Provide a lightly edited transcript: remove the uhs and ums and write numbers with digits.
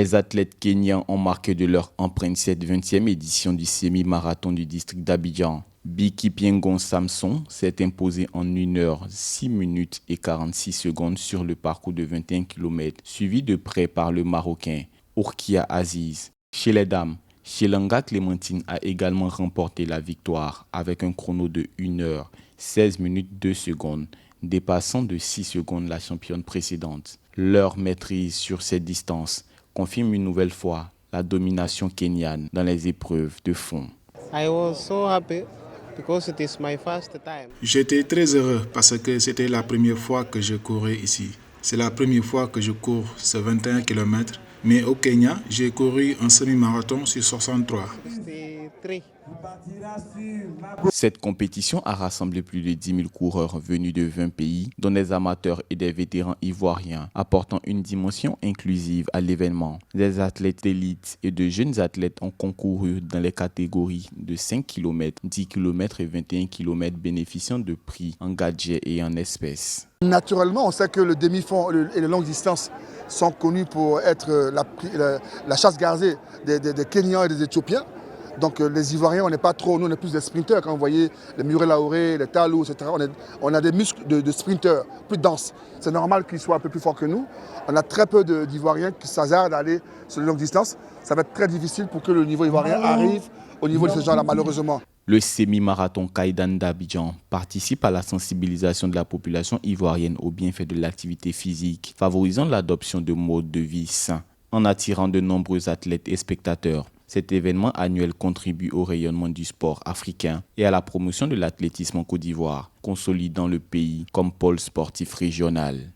Les athlètes kenyans ont marqué de leur empreinte cette 20e édition du semi-marathon du district d'Abidjan. Biki Piengon Samson s'est imposé en 1 heure 6 minutes et 46 secondes sur le parcours de 21 km, suivi de près par le Marocain Ourkia Aziz. Chez les dames, Shilanga Clémentine a également remporté la victoire avec un chrono de 1 heure 16 minutes 2 secondes, dépassant de 6 secondes la championne précédente. Leur maîtrise sur cette distance confirme une nouvelle fois la domination kenyane dans les épreuves de fond. J'étais très heureux parce que c'était la première fois que je courais ici. C'est la première fois que je cours ce 21 km. Mais au Kenya, j'ai couru un semi-marathon sur 63. Cette compétition a rassemblé plus de 10 000 coureurs venus de 20 pays, dont des amateurs et des vétérans ivoiriens, apportant une dimension inclusive à l'événement. Des athlètes d'élite et de jeunes athlètes ont concouru dans les catégories de 5 km, 10 km et 21 km, bénéficiant de prix en gadgets et en espèces. Naturellement, on sait que le demi-fond et les longues distances sont connus pour être la chasse gardée des Kenyans et des Éthiopiens. Donc les Ivoiriens, on n'est pas trop, nous on est plus des sprinteurs. Quand vous voyez les Murray Laoré, les Talou, etc., on a des muscles de sprinteurs, plus denses. C'est normal qu'ils soient un peu plus forts que nous. On a très peu d'Ivoiriens qui s'hasardent à aller sur les longues distances. Ça va être très difficile pour que le niveau ivoirien arrive au niveau de ces gens-là, malheureusement. Le semi-marathon Kaidan d'Abidjan participe à la sensibilisation de la population ivoirienne aux bienfaits de l'activité physique, favorisant l'adoption de modes de vie sains, en attirant de nombreux athlètes et spectateurs. Cet événement annuel contribue au rayonnement du sport africain et à la promotion de l'athlétisme en Côte d'Ivoire, consolidant le pays comme pôle sportif régional.